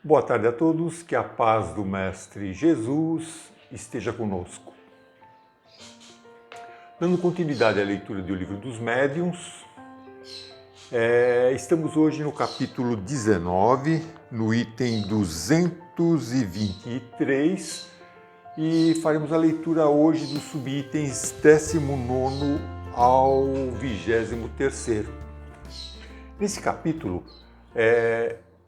Boa tarde a todos, que a paz do Mestre Jesus esteja conosco. Dando continuidade à leitura do Livro dos Médiuns, estamos hoje no capítulo 19, no item 223, e faremos a leitura hoje dos subitens 19º ao 23º. Nesse capítulo,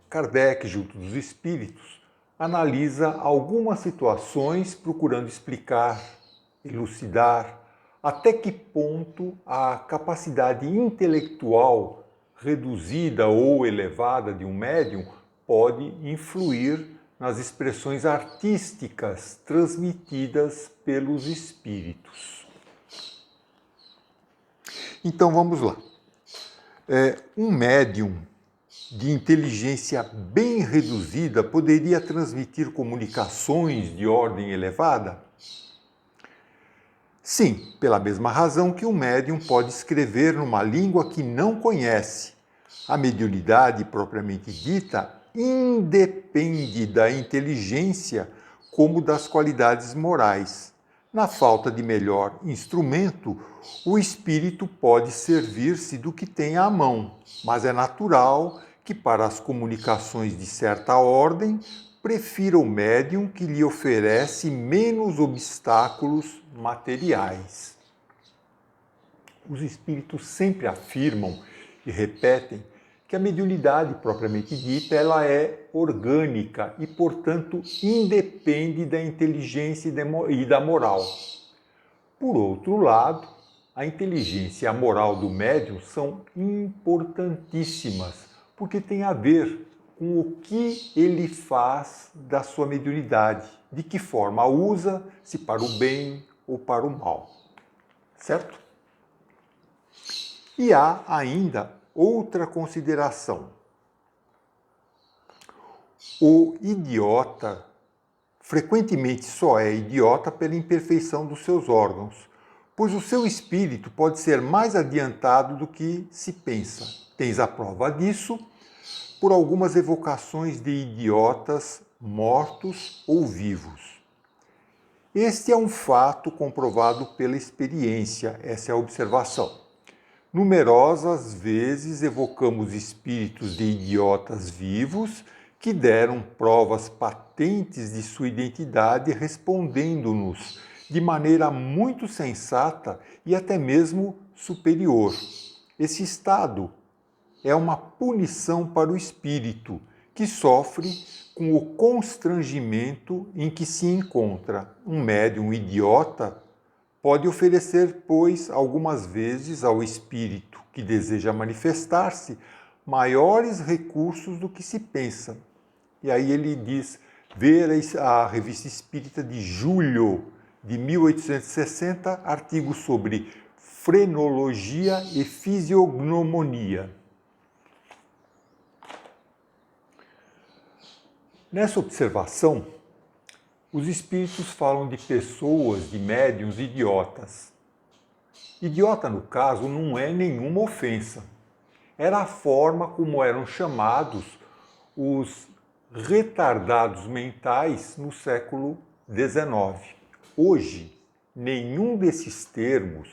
Kardec, junto dos espíritos, analisa algumas situações procurando explicar, elucidar até que ponto a capacidade intelectual reduzida ou elevada de um médium pode influir nas expressões artísticas transmitidas pelos espíritos. Então vamos lá. Um médium de inteligência bem reduzida poderia transmitir comunicações de ordem elevada? Sim, pela mesma razão que o médium pode escrever numa língua que não conhece. A mediunidade propriamente dita independe da inteligência como das qualidades morais. Na falta de melhor instrumento, o espírito pode servir-se do que tem à mão, mas é natural que para as comunicações de certa ordem, prefira o médium que lhe oferece menos obstáculos materiais. Os espíritos sempre afirmam e repetem que a mediunidade propriamente dita ela é orgânica e, portanto, independe da inteligência e da moral. Por outro lado, a inteligência e a moral do médium são importantíssimas, porque tem a ver com o que ele faz da sua mediunidade, de que forma a usa, se para o bem ou para o mal. Certo? E há ainda outra consideração. O idiota frequentemente só é idiota pela imperfeição dos seus órgãos, pois o seu espírito pode ser mais adiantado do que se pensa. Tens a prova disso por algumas evocações de idiotas mortos ou vivos. Este é um fato comprovado pela experiência, essa é a observação. Numerosas vezes evocamos espíritos de idiotas vivos que deram provas patentes de sua identidade, respondendo-nos de maneira muito sensata e até mesmo superior. Esse estado é uma punição para o espírito, que sofre com o constrangimento em que se encontra. Um médium idiota pode oferecer, pois, algumas vezes ao espírito que deseja manifestar-se, maiores recursos do que se pensa. E aí ele diz, ver a Revista Espírita de julho de 1860, artigo sobre frenologia e fisiognomonia. Nessa observação, os espíritos falam de pessoas, de médiuns idiotas. Idiota, no caso, não é nenhuma ofensa. Era a forma como eram chamados os retardados mentais no século XIX. Hoje, nenhum desses termos,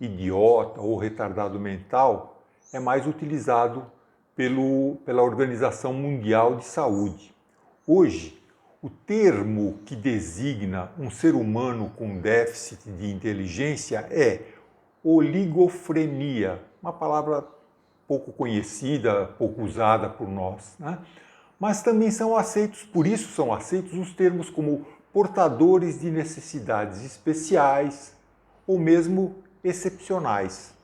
idiota ou retardado mental, é mais utilizado pela Organização Mundial de Saúde. Hoje, o termo que designa um ser humano com déficit de inteligência é oligofrenia, uma palavra pouco conhecida, pouco usada por nós, né? Mas também são aceitos, por isso são aceitos os termos como portadores de necessidades especiais ou mesmo excepcionais.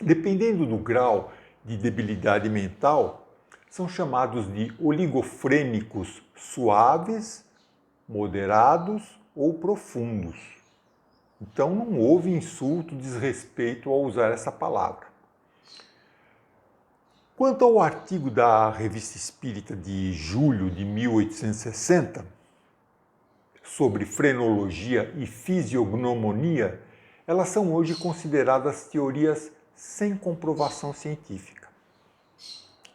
Dependendo do grau de debilidade mental, são chamados de oligofrênicos suaves, moderados ou profundos. Então não houve insulto, desrespeito ao usar essa palavra. Quanto ao artigo da Revista Espírita de julho de 1860, sobre frenologia e fisiognomonia, elas são hoje consideradas teorias sem comprovação científica.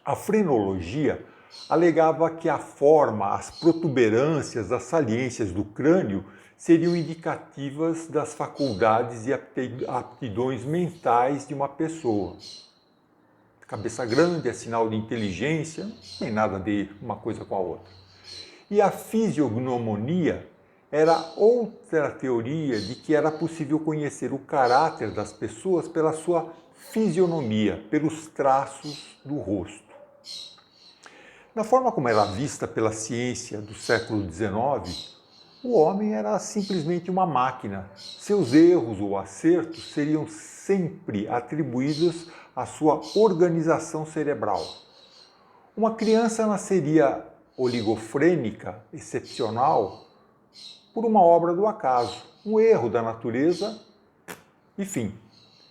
A frenologia alegava que a forma, as protuberâncias, as saliências do crânio seriam indicativas das faculdades e aptidões mentais de uma pessoa. Cabeça grande é sinal de inteligência, não tem nada a ver uma coisa com a outra. E a fisiognomonia era outra teoria de que era possível conhecer o caráter das pessoas pela sua fisionomia, pelos traços do rosto. Na forma como era vista pela ciência do século XIX, o homem era simplesmente uma máquina. Seus erros ou acertos seriam sempre atribuídos à sua organização cerebral. Uma criança nasceria oligofrênica, excepcional, por uma obra do acaso, um erro da natureza e fim.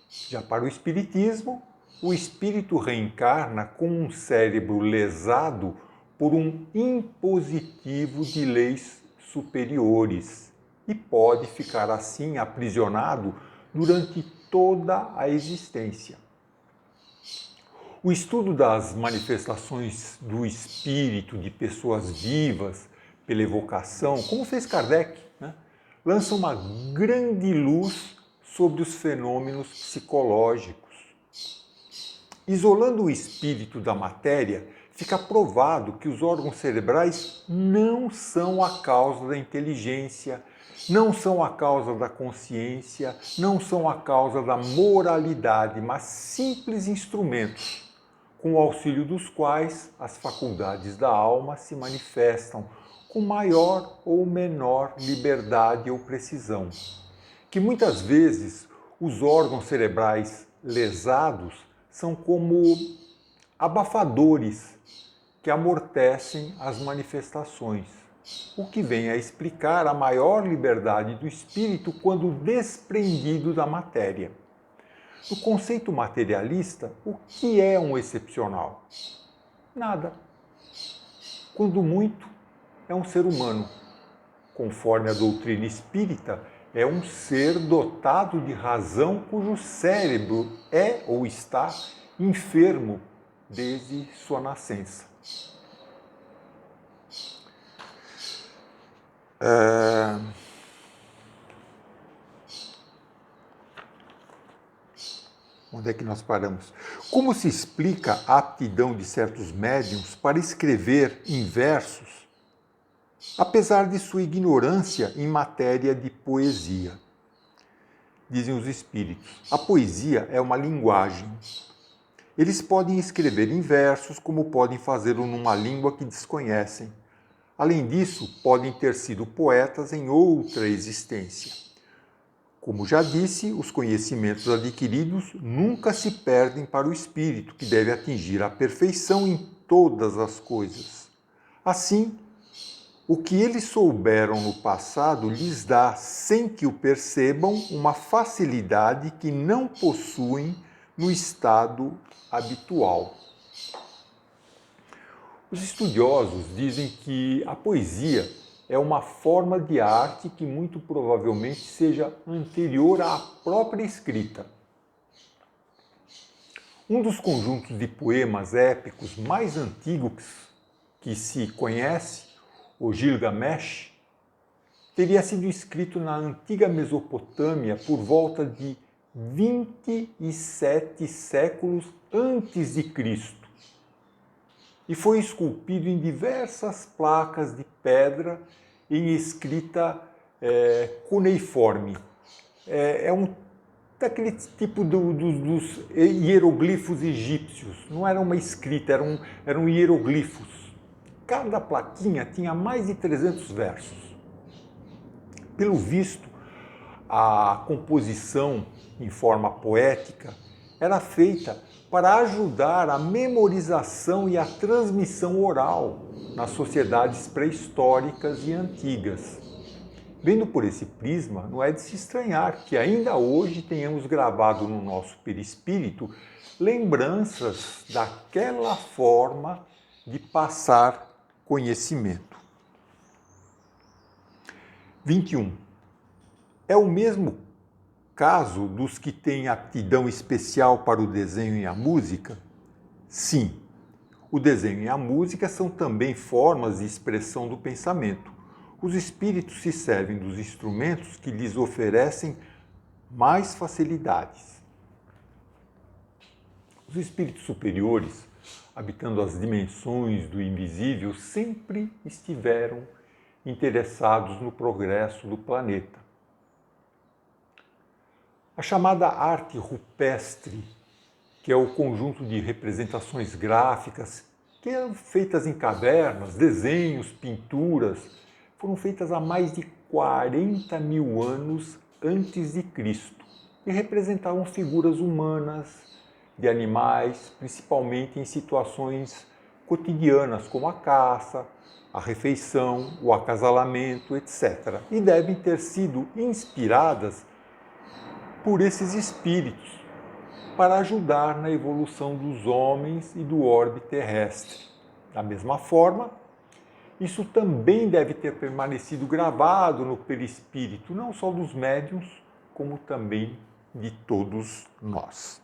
Já para o espiritismo, o espírito reencarna com um cérebro lesado por um impositivo de leis superiores e pode ficar assim aprisionado durante toda a existência. O estudo das manifestações do espírito de pessoas vivas pela evocação, como fez Kardec, lança uma grande luz sobre os fenômenos psicológicos. Isolando o espírito da matéria, fica provado que os órgãos cerebrais não são a causa da inteligência, não são a causa da consciência, não são a causa da moralidade, mas simples instrumentos, com o auxílio dos quais as faculdades da alma se manifestam com maior ou menor liberdade ou precisão. Que muitas vezes os órgãos cerebrais lesados são como abafadores que amortecem as manifestações, o que vem a explicar a maior liberdade do espírito quando desprendido da matéria. No conceito materialista, o que é um excepcional? Nada. Quando muito, é um ser humano. Conforme a doutrina espírita, é um ser dotado de razão cujo cérebro é ou está enfermo desde sua nascença. Onde é que nós paramos? Como se explica a aptidão de certos médiuns para escrever em versos, apesar de sua ignorância em matéria de poesia? Dizem os espíritos, a poesia é uma linguagem. Eles podem escrever em versos, como podem fazê-lo numa língua que desconhecem. Além disso, podem ter sido poetas em outra existência. Como já disse, os conhecimentos adquiridos nunca se perdem para o espírito, que deve atingir a perfeição em todas as coisas. Assim, o que eles souberam no passado lhes dá, sem que o percebam, uma facilidade que não possuem no estado habitual. Os estudiosos dizem que a poesia é uma forma de arte que muito provavelmente seja anterior à própria escrita. Um dos conjuntos de poemas épicos mais antigos que se conhece, o Gilgamesh, teria sido escrito na antiga Mesopotâmia por volta de 27 séculos antes de Cristo. E foi esculpido em diversas placas de pedra em escrita cuneiforme. É daquele tipo dos hieroglifos egípcios. Não era uma escrita, eram hieroglifos. Cada plaquinha tinha mais de 300 versos. Pelo visto, a composição em forma poética era feita para ajudar a memorização e a transmissão oral nas sociedades pré-históricas e antigas. Vendo por esse prisma, não é de se estranhar que ainda hoje tenhamos gravado no nosso perispírito lembranças daquela forma de passar conhecimento. 21. É o mesmo caso dos que têm aptidão especial para o desenho e a música? Sim. O desenho e a música são também formas de expressão do pensamento. Os espíritos se servem dos instrumentos que lhes oferecem mais facilidades. Os espíritos superiores, habitando as dimensões do invisível, sempre estiveram interessados no progresso do planeta. A chamada arte rupestre, que é o conjunto de representações gráficas que eram feitas em cavernas, desenhos, pinturas, foram feitas há mais de 40 mil anos antes de Cristo e representavam figuras humanas, de animais, principalmente em situações cotidianas, como a caça, a refeição, o acasalamento, etc. E devem ter sido inspiradas por esses espíritos para ajudar na evolução dos homens e do orbe terrestre. Da mesma forma, isso também deve ter permanecido gravado no perispírito, não só dos médiuns, como também de todos nós.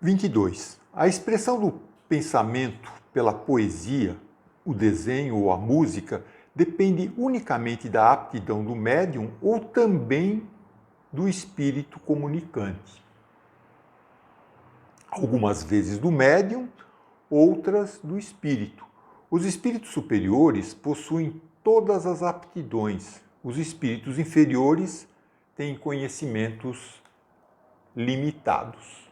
22. A expressão do pensamento pela poesia, o desenho ou a música depende unicamente da aptidão do médium ou também do espírito comunicante. Algumas vezes do médium, outras do espírito. Os espíritos superiores possuem todas as aptidões. Os espíritos inferiores têm conhecimentos limitados.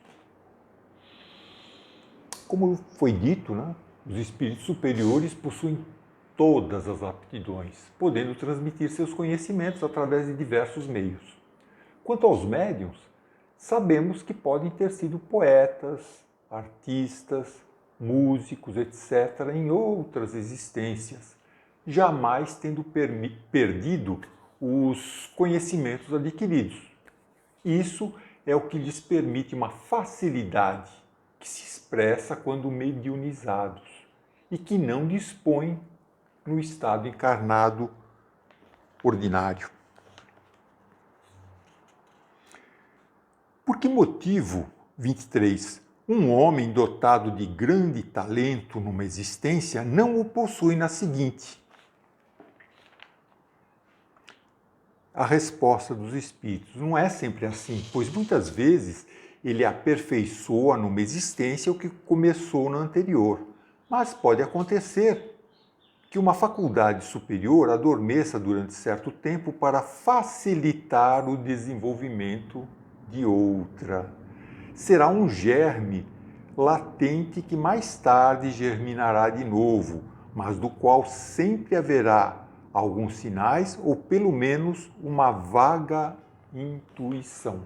Como foi dito, os espíritos superiores possuem todas as aptidões, podendo transmitir seus conhecimentos através de diversos meios. Quanto aos médiuns, sabemos que podem ter sido poetas, artistas, músicos, etc., em outras existências, jamais tendo perdido os conhecimentos adquiridos. Isso é o que lhes permite uma facilidade que se expressa quando mediunizados e que não dispõem no estado encarnado ordinário. Por que motivo, 23, um homem dotado de grande talento numa existência não o possui na seguinte? A resposta dos espíritos não é sempre assim, pois muitas vezes ele aperfeiçoa numa existência o que começou na anterior. Mas pode acontecer que uma faculdade superior adormeça durante certo tempo para facilitar o desenvolvimento de outra. Será um germe latente que mais tarde germinará de novo, mas do qual sempre haverá alguns sinais ou pelo menos uma vaga intuição.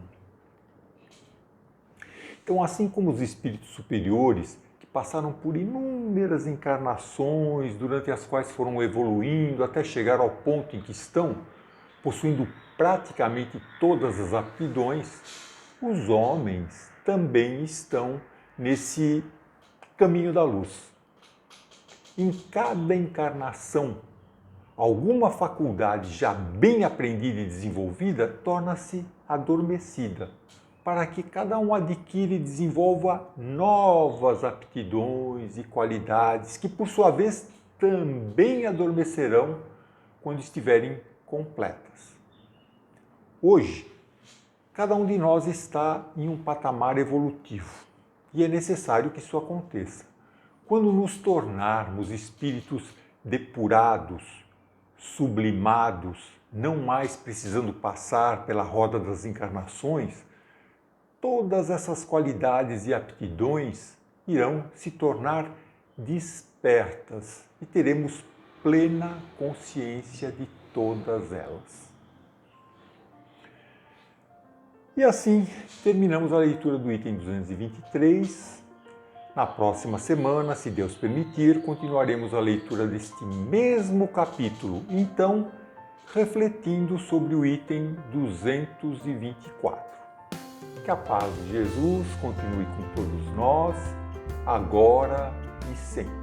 Então, assim como os espíritos superiores, que passaram por inúmeras encarnações, durante as quais foram evoluindo até chegar ao ponto em que estão, possuindo praticamente todas as aptidões, os homens também estão nesse caminho da luz. Em cada encarnação, alguma faculdade já bem aprendida e desenvolvida torna-se adormecida, para que cada um adquira e desenvolva novas aptidões e qualidades que, por sua vez, também adormecerão quando estiverem completas. Hoje, cada um de nós está em um patamar evolutivo e é necessário que isso aconteça. Quando nos tornarmos espíritos depurados, sublimados, não mais precisando passar pela roda das encarnações, todas essas qualidades e aptidões irão se tornar despertas e teremos plena consciência de todas elas. E assim terminamos a leitura do item 223. Na próxima semana, se Deus permitir, continuaremos a leitura deste mesmo capítulo, então refletindo sobre o item 224. Que a paz de Jesus continue com todos nós, agora e sempre.